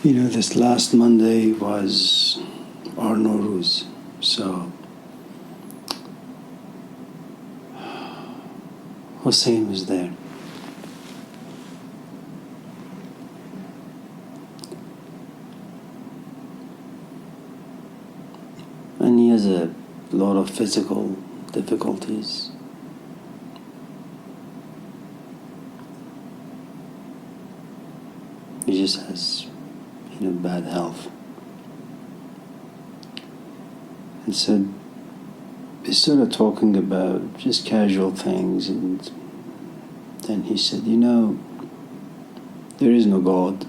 This last Monday was our Nowruz, so Hussein was there. And he has a lot of physical difficulties. He just has, bad health. And so we started talking about just casual things, and then he said, there is no God.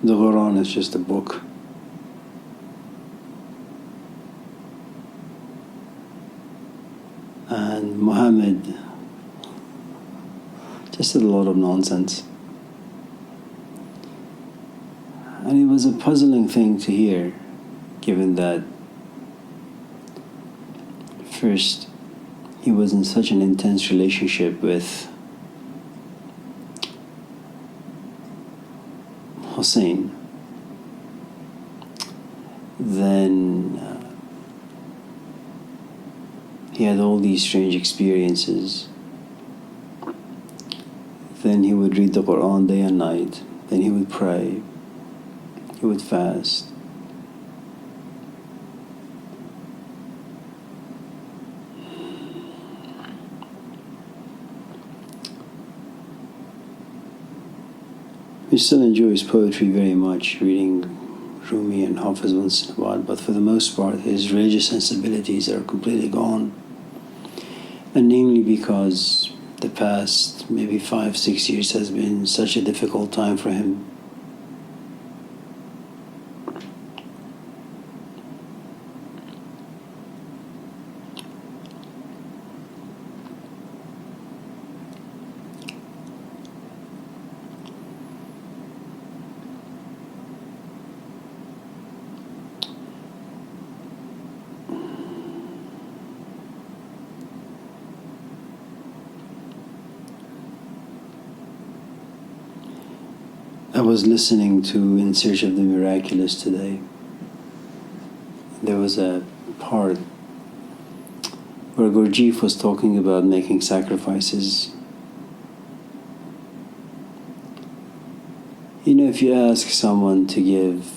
The Quran is just a book. And Muhammad just said a lot of nonsense. And it was a puzzling thing to hear, given that first he was in such an intense relationship with Hussein. Then he had all these strange experiences. Then he would read the Quran day and night. Then he would pray. He would fast. He still enjoys poetry very much, reading Rumi and Hafiz once in a while, but for the most part his religious sensibilities are completely gone. And namely because the past maybe 5-6 years has been such a difficult time for him. I was listening to In Search of the Miraculous today. There was a part where Gurdjieff was talking about making sacrifices. If you ask someone to give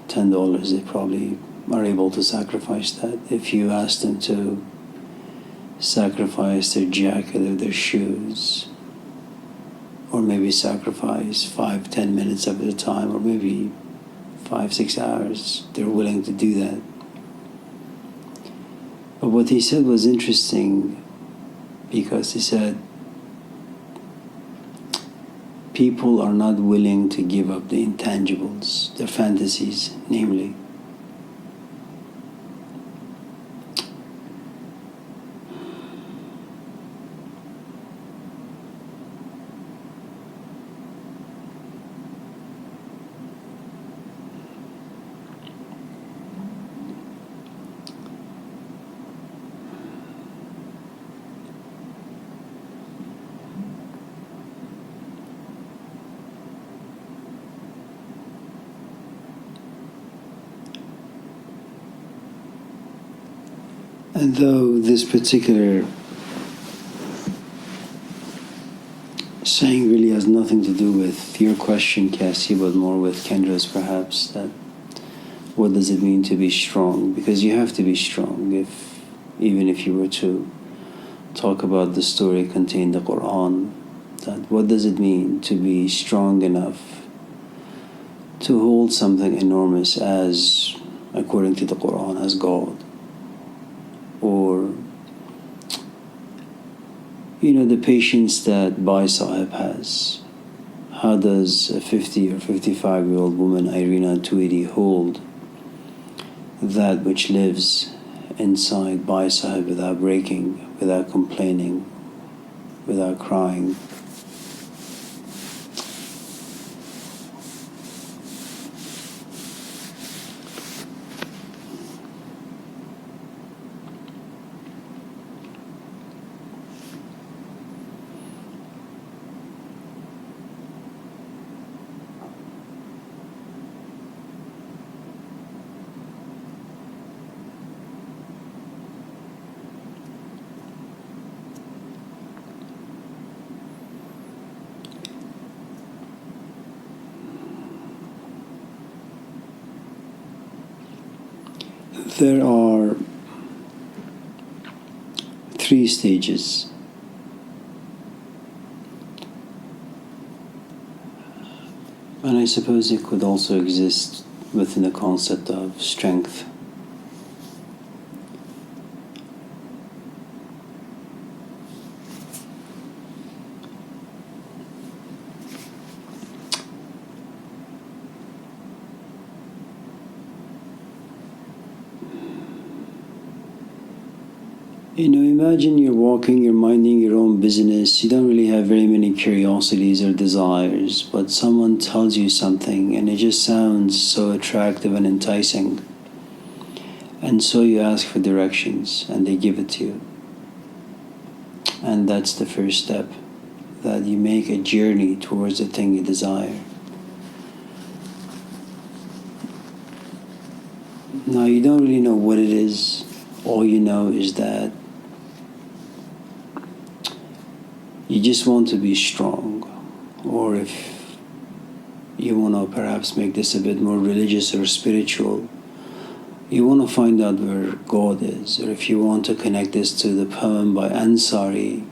$10, they probably are able to sacrifice that. If you ask them to sacrifice their jacket or their shoes, or maybe sacrifice 5-10 minutes of their time, or maybe 5-6 hours, they're willing to do that. But what he said was interesting, because he said people are not willing to give up the intangibles, their fantasies, namely. And though this particular saying really has nothing to do with your question, Cassie, but more with Kendra's perhaps, that what does it mean to be strong? Because you have to be strong. Even if you were to talk about the story contained in the Quran, that what does it mean to be strong enough to hold something enormous as, according to the Quran, as God? Or the patience that Bai Sahib has. How does a 50 or 55-year-old woman, Irina Tweedy, hold that which lives inside Bai Sahib without breaking, without complaining, without crying? There are 3 stages. And I suppose it could also exist within the concept of strength. Imagine you're walking, you're minding your own business, you don't really have very many curiosities or desires, but someone tells you something and it just sounds so attractive and enticing. And so you ask for directions and they give it to you. And that's the first step, that you make a journey towards the thing you desire. Now you don't really know what it is. All you know is that you just want to be strong, or if you want to perhaps make this a bit more religious or spiritual, you want to find out where God is, or if you want to connect this to the poem by Ansari,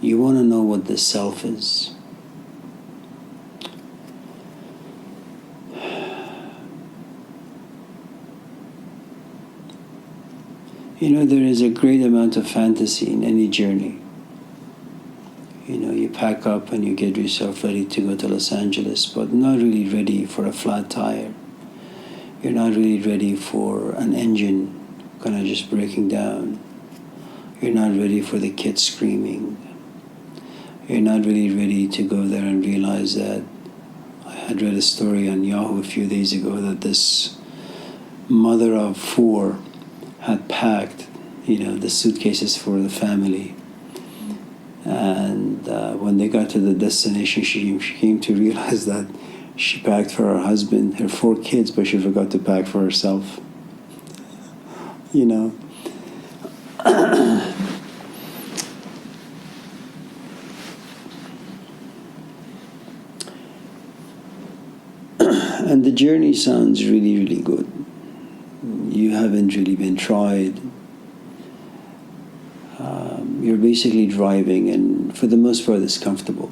you want to know what the self is. There is a great amount of fantasy in any journey. You pack up and you get yourself ready to go to Los Angeles, but not really ready for a flat tire. You're not really ready for an engine kind of just breaking down. You're not ready for the kids screaming. You're not really ready to go there and realize that I had read a story on Yahoo a few days ago that this mother of 4 had packed, the suitcases for the family. And when they got to the destination, she came to realize that she packed for her husband, her 4 kids, but she forgot to pack for herself. And the journey sounds really, really good. You haven't really been tried. You're basically driving, and for the most part it's comfortable.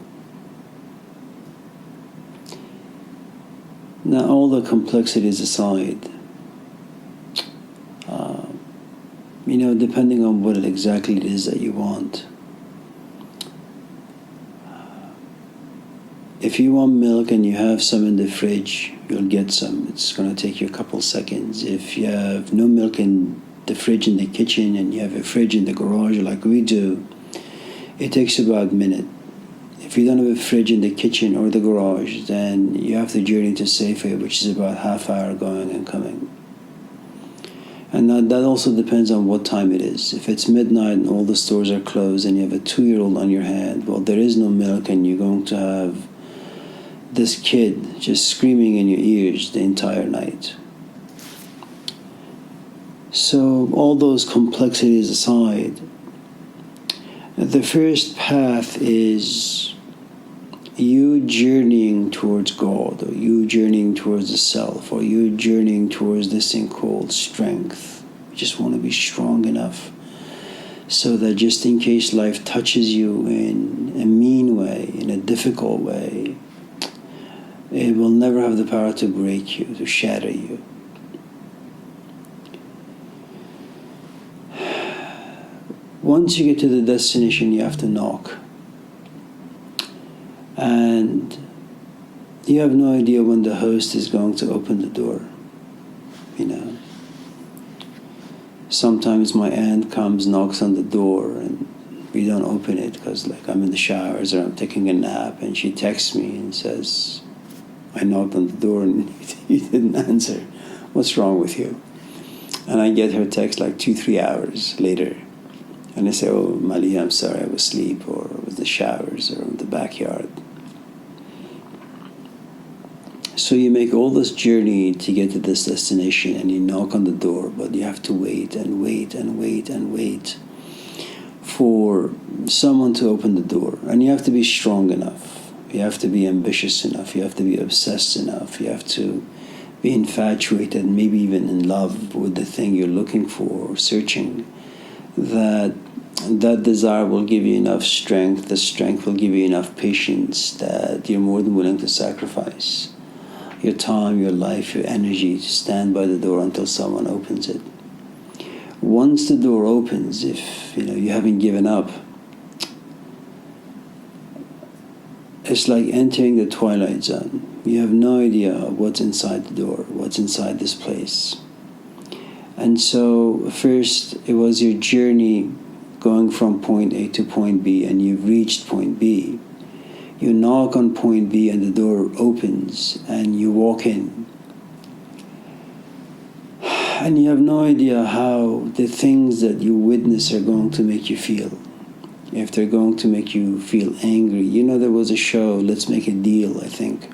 Now, all the complexities aside, depending on what exactly it is that you want. If you want milk and you have some in the fridge, you'll get some. It's going to take you a couple seconds. If you have no milk in the fridge in the kitchen and you have a fridge in the garage like we do, it takes about a minute. If you don't have a fridge in the kitchen or the garage, then you have to journey to Safeway, which is about half hour going and coming. And that also depends on what time it is. If it's midnight and all the stores are closed and you have a 2-year-old on your hand, well, there is no milk and you're going to have this kid just screaming in your ears the entire night. So all those complexities aside, the first path is you journeying towards God, or you journeying towards the self, or you journeying towards this thing called strength. You just want to be strong enough so that just in case life touches you in a mean way, in a difficult way, it will never have the power to break you, to shatter you. Once you get to the destination, you have to knock. And you have no idea when the host is going to open the door. Sometimes my aunt comes, knocks on the door, and we don't open it because I'm in the showers or I'm taking a nap, and she texts me and says, I knocked on the door and you didn't answer. What's wrong with you? And I get her text 2-3 hours later. And I say, oh, Mali, I'm sorry, I was asleep, or it was the showers, or in the backyard. So you make all this journey to get to this destination, and you knock on the door, but you have to wait and wait and wait and wait for someone to open the door. And you have to be strong enough. You have to be ambitious enough. You have to be obsessed enough. You have to be infatuated, maybe even in love with the thing you're looking for or searching, that desire will give you enough strength, the strength will give you enough patience that you're more than willing to sacrifice your time, your life, your energy to stand by the door until someone opens it. Once the door opens, if you haven't given up, it's like entering the twilight zone. You have no idea what's inside the door, what's inside this place. And so first it was your journey going from point A to point B, and you've reached point B. You knock on point B and the door opens and you walk in. And you have no idea how the things that you witness are going to make you feel. If they're going to make you feel angry. There was a show, Let's Make a Deal, I think.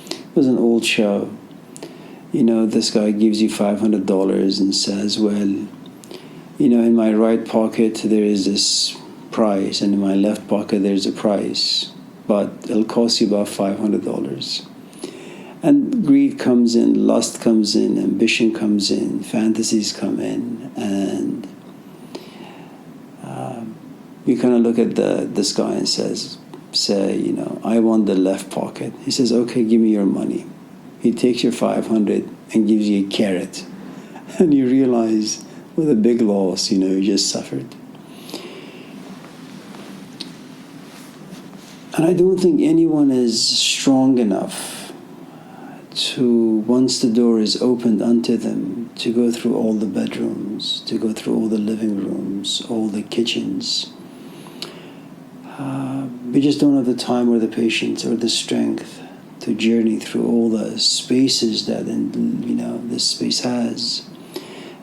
It was an old show. This guy gives you $500 and says, well, in my right pocket there is this price, and in my left pocket there's a price, but it'll cost you about $500. And greed comes in, lust comes in, ambition comes in, fantasies come in, and you kind of look at this guy and say, I want the left pocket. He says, okay, give me your money. He takes your 500 and gives you a carrot. And you realize, what a big loss, you just suffered. And I don't think anyone is strong enough to, once the door is opened unto them, to go through all the bedrooms, to go through all the living rooms, all the kitchens. We just don't have the time or the patience or the strength to journey through all the spaces that this space has.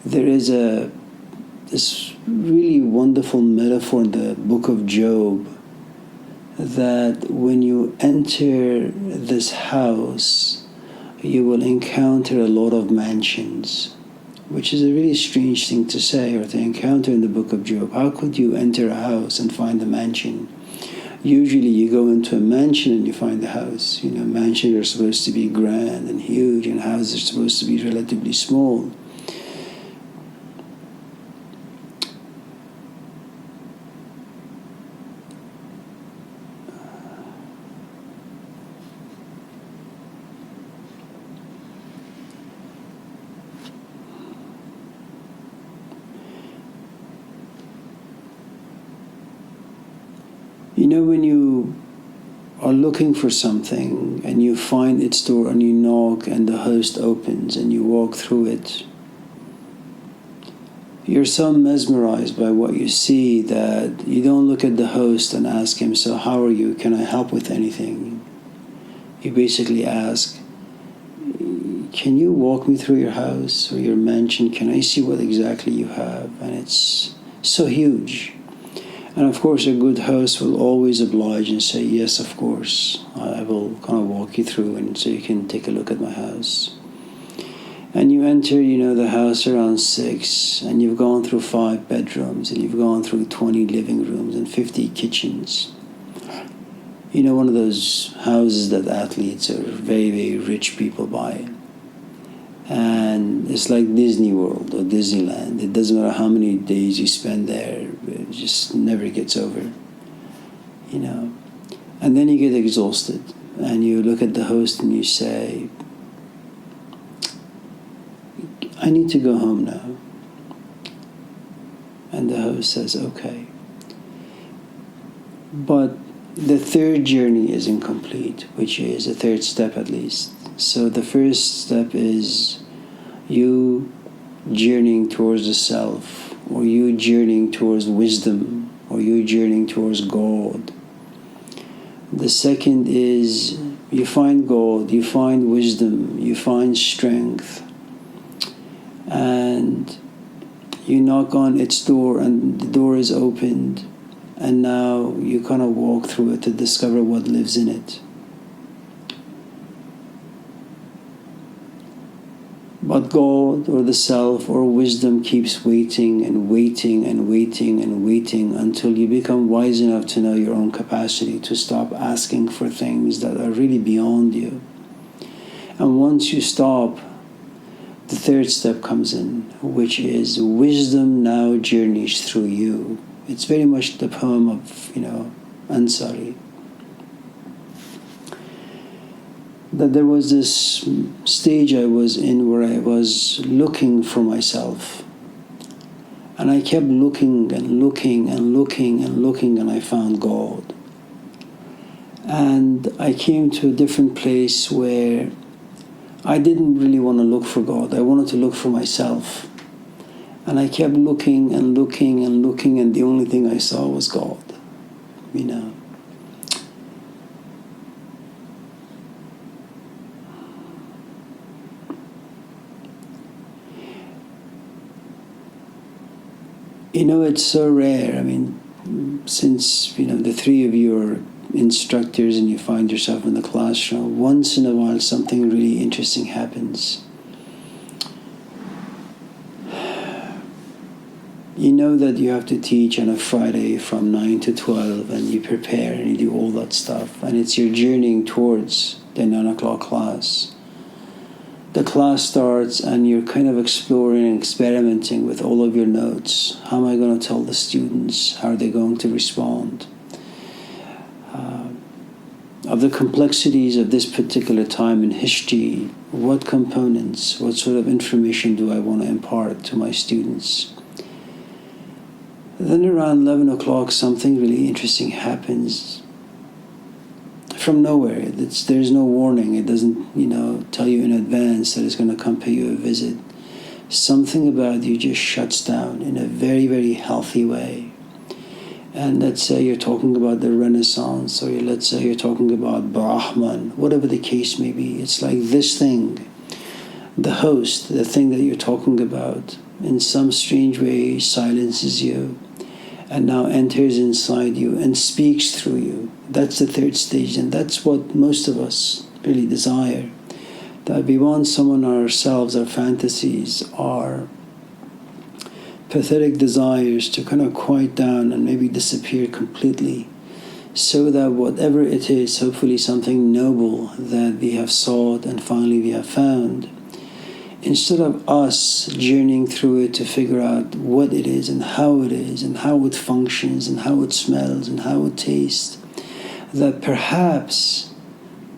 There is this really wonderful metaphor in the book of Job, that when you enter this house, you will encounter a lot of mansions, which is a really strange thing to say or to encounter in the book of Job. How could you enter a house and find a mansion? Usually you go into a mansion and you find a house. Mansions are supposed to be grand and huge, and houses are supposed to be relatively small. When you are looking for something and you find its door and you knock and the host opens and you walk through it, you're so mesmerized by what you see that you don't look at the host and ask him, so how are you? Can I help with anything? You basically ask, can you walk me through your house or your mansion? Can I see what exactly you have? And it's so huge. And of course, a good host will always oblige and say, yes, of course, I will kind of walk you through, and so you can take a look at my house. And you enter, the house around 6, and you've gone through 5 bedrooms, and you've gone through 20 living rooms and 50 kitchens. One of those houses that athletes or very, very rich people buy. And it's like Disney World or Disneyland. It doesn't matter how many days you spend there, it just never gets over, And then you get exhausted, and you look at the host and you say, I need to go home now. And the host says, okay. But the third journey is incomplete, which is the third step at least. So the first step is you journeying towards the self, or you journeying towards wisdom, or you journeying towards God. The second is you find God, you find wisdom, you find strength, and you knock on its door and the door is opened, and now you kind of walk through it to discover what lives in it. But God or the self or wisdom keeps waiting and waiting and waiting and waiting until you become wise enough to know your own capacity to stop asking for things that are really beyond you. And once you stop the third step comes in, which is wisdom now journeys through you. It's very much the poem of, Ansari. That there was this stage I was in where I was looking for myself. And I kept looking and looking and looking and looking, and I found God. And I came to a different place where I didn't really want to look for God. I wanted to look for myself. And I kept looking and looking and looking, and the only thing I saw was God. It's so rare. Since, the three of you are instructors and you find yourself in the classroom, once in a while something really interesting happens. You know that you have to teach on a Friday from 9 to 12, and you prepare and you do all that stuff, and it's your journeying towards the 9 o'clock class. The class starts and you're kind of exploring and experimenting with all of your notes. How am I going to tell the students? How are they going to respond? Of the complexities of this particular time in history, what components, what sort of information do I want to impart to my students? Then around 11 o'clock, something really interesting happens. From nowhere. There's no warning. It doesn't, tell you in advance that it's going to come pay you a visit. Something about you just shuts down in a very, very healthy way. And let's say you're talking about the Renaissance, or let's say you're talking about Brahman, whatever the case may be. It's like this thing, the host, the thing that you're talking about, in some strange way silences you and now enters inside you and speaks through you. That's the third stage, and that's what most of us really desire. That we want someone ourselves, our fantasies, our pathetic desires to kind of quiet down and maybe disappear completely, so that whatever it is, hopefully something noble that we have sought and finally we have found, instead of us journeying through it to figure out what it is and how it functions and how it smells and how it tastes, that perhaps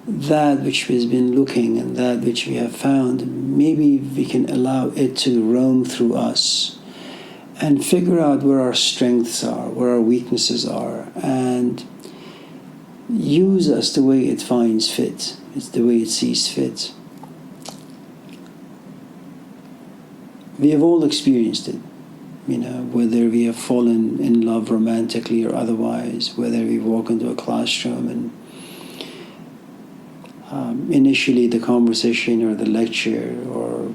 that which we've been looking and that which we have found, maybe we can allow it to roam through us and figure out where our strengths are, where our weaknesses are, and use us the way it finds fit. It's the way it sees fit. We have all experienced it, whether we have fallen in love romantically or otherwise, whether we walk into a classroom and initially the conversation or the lecture or,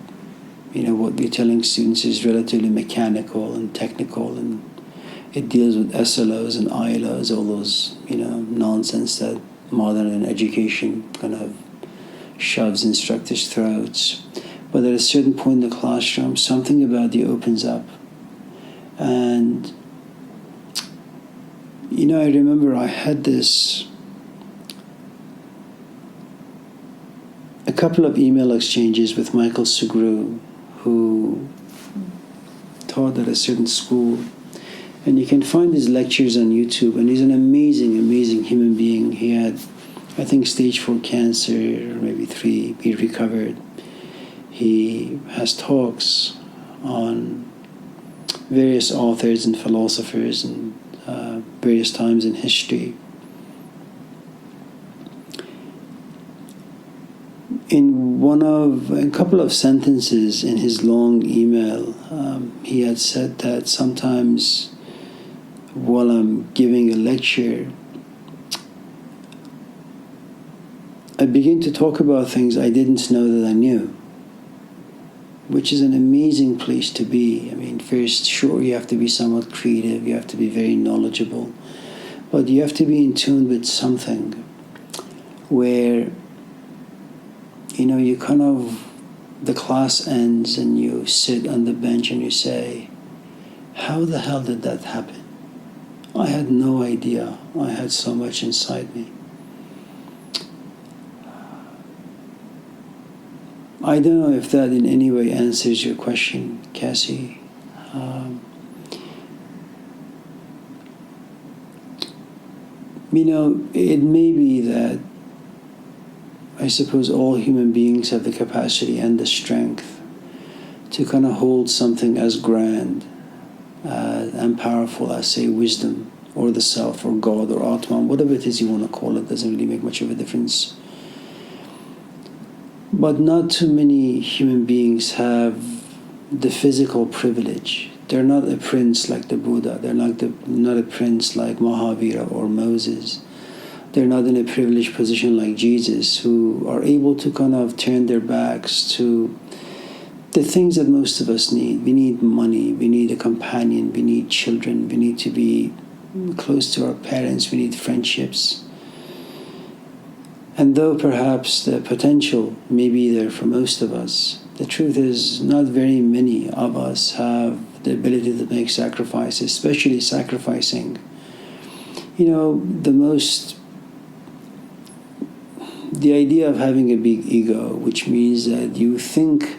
what we're telling students is relatively mechanical and technical, and it deals with SLOs and ILOs, all those, nonsense that modern education kind of shoves instructors' throats. But at a certain point in the classroom, something about you opens up. And, I remember I had a couple of email exchanges with Michael Sugrue, who taught at a certain school. And you can find his lectures on YouTube, and he's an amazing, amazing human being. He had, I think, stage 4 cancer, or maybe 3, he recovered. He has talks on various authors and philosophers and various times in history. In a couple of sentences in his long email, he had said that sometimes while I'm giving a lecture, I begin to talk about things I didn't know that I knew, which is an amazing place to be. First, sure, you have to be somewhat creative, you have to be very knowledgeable, but you have to be in tune with something where, you kind of, the class ends and you sit on the bench and you say, how the hell did that happen? I had no idea. I had so much inside me. I don't know if that in any way answers your question, Cassie. Um, it may be that I suppose all human beings have the capacity and the strength to kind of hold something as grand and powerful as, say, wisdom or the self or God or Atman, whatever it is you want to call it, doesn't really make much of a difference. But not too many human beings have the physical privilege. They're not a prince like the Buddha. They're not a prince like Mahavira or Moses. They're not in a privileged position like Jesus, who are able to kind of turn their backs to the things that most of us need. We need money, we need a companion, we need children, we need to be close to our parents, we need friendships. And though perhaps the potential may be there for most of us, the truth is not very many of us have the ability to make sacrifices, especially sacrificing, the idea of having a big ego, which means that you think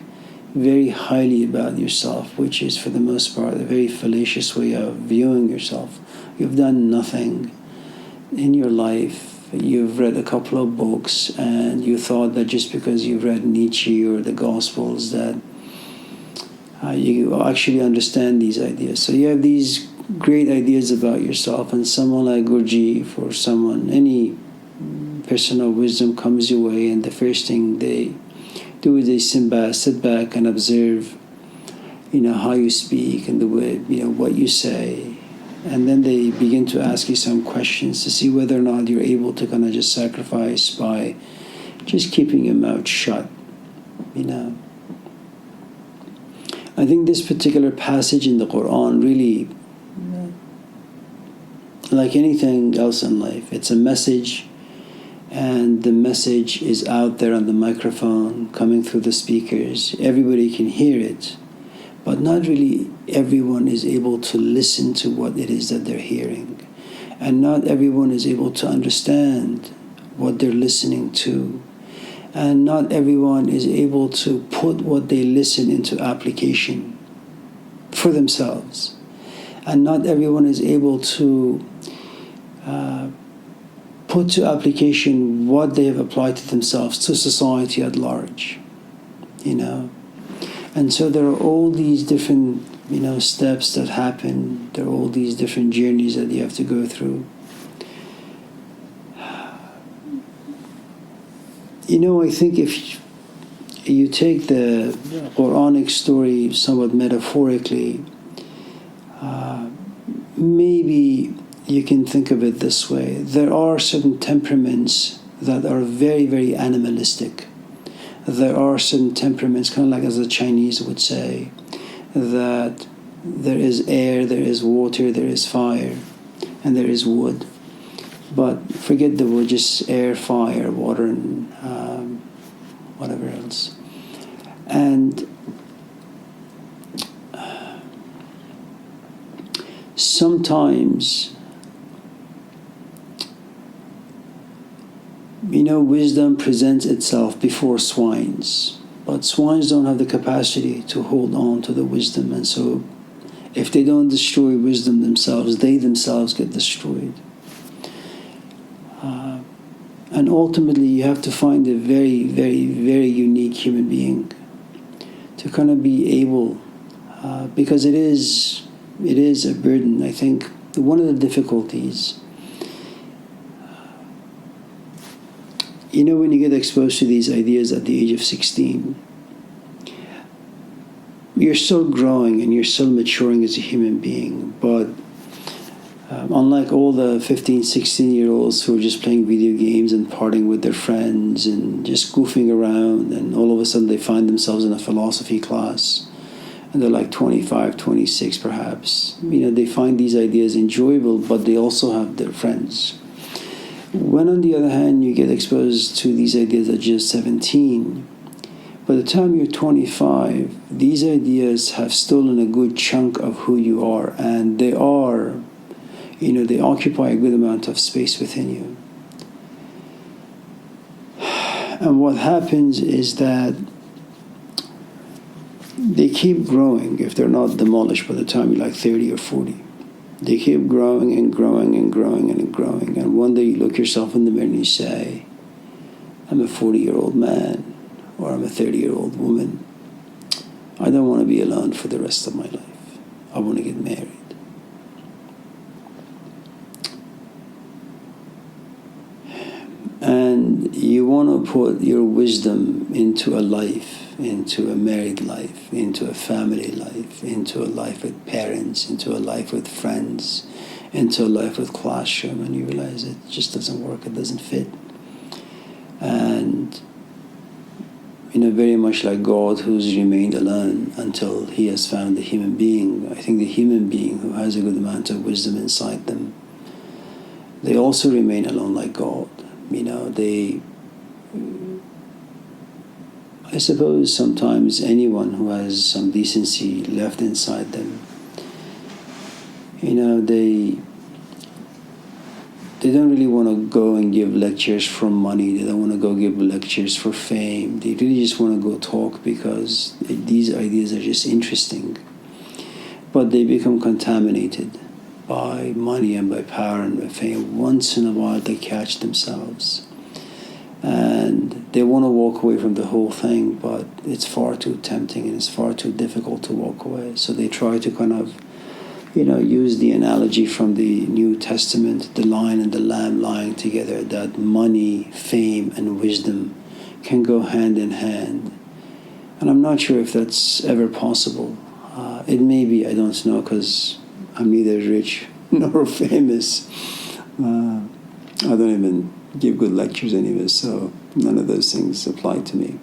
very highly about yourself, which is for the most part a very fallacious way of viewing yourself. You've done nothing in your life. You've read a couple of books and you thought that just because you've read Nietzsche or the Gospels that you actually understand these ideas. So you have these great ideas about yourself, and someone like Gurdjieff or any person of wisdom comes your way, and the first thing they do is they sit back and observe, how you speak and the way, what you say. And then they begin to ask you some questions to see whether or not you're able to kind of just sacrifice by just keeping your mouth shut, I think this particular passage in the Quran really, like anything else in life, it's a message, and the message is out there on the microphone, coming through the speakers. Everybody can hear it, but not really everyone is able to listen to what it is that they're hearing. And not everyone is able to understand what they're listening to. And not everyone is able to put what they listen into application for themselves. And not everyone is able to put to application what they have applied to themselves, to society at large, And so there are all these different, steps that happen. There are all these different journeys that you have to go through. I think if you take the Quranic story somewhat metaphorically, maybe you can think of it this way. There are certain temperaments that are very, very animalistic. There are certain temperaments, kind of like as the Chinese would say, that there is air, there is water, there is fire, and there is wood. But forget the wood, just air, fire, water, and whatever else. And sometimes, wisdom presents itself before swines, but swines don't have the capacity to hold on to the wisdom, and so if they don't destroy wisdom themselves, they themselves get destroyed. And ultimately, you have to find a very, very, very unique human being to kind of be able, because it is a burden. I think one of the difficulties, when you get exposed to these ideas at the age of 16, you're still growing and you're still maturing as a human being, but unlike all the 15, 16-year-olds who are just playing video games and partying with their friends and just goofing around, and all of a sudden they find themselves in a philosophy class, and they're like 25, 26 perhaps. They find these ideas enjoyable, but they also have their friends. When, on the other hand, you get exposed to these ideas at just 17, by the time you're 25, these ideas have stolen a good chunk of who you are, and they are, they occupy a good amount of space within you. And what happens is that they keep growing if they're not demolished by the time you're like 30 or 40. They keep growing and growing and growing and growing. And one day you look yourself in the mirror and you say, I'm a 40-year-old man, or I'm a 30-year-old woman. I don't want to be alone for the rest of my life. I want to get married. And you want to put your wisdom into a life, into a married life, into a family life, into a life with parents, into a life with friends, into a life with classroom, and you realize it just doesn't work, it doesn't fit. And very much like God, who's remained alone until he has found the human being, I think the human being who has a good amount of wisdom inside them, they also remain alone like God. I suppose sometimes anyone who has some decency left inside them, they don't really want to go and give lectures for money. They don't want to go give lectures for fame. They really just want to go talk because these ideas are just interesting. But they become contaminated by money and by power and by fame. Once in a while they catch themselves. And they want to walk away from the whole thing, but it's far too tempting and it's far too difficult to walk away. So they try to kind of use the analogy from the New Testament, the lion and the lamb lying together, that money, fame, and wisdom can go hand in hand. And I'm not sure if that's ever possible. It may be, I don't know, because I'm neither rich nor famous. I don't even give good lectures anyway, so none of those things apply to me.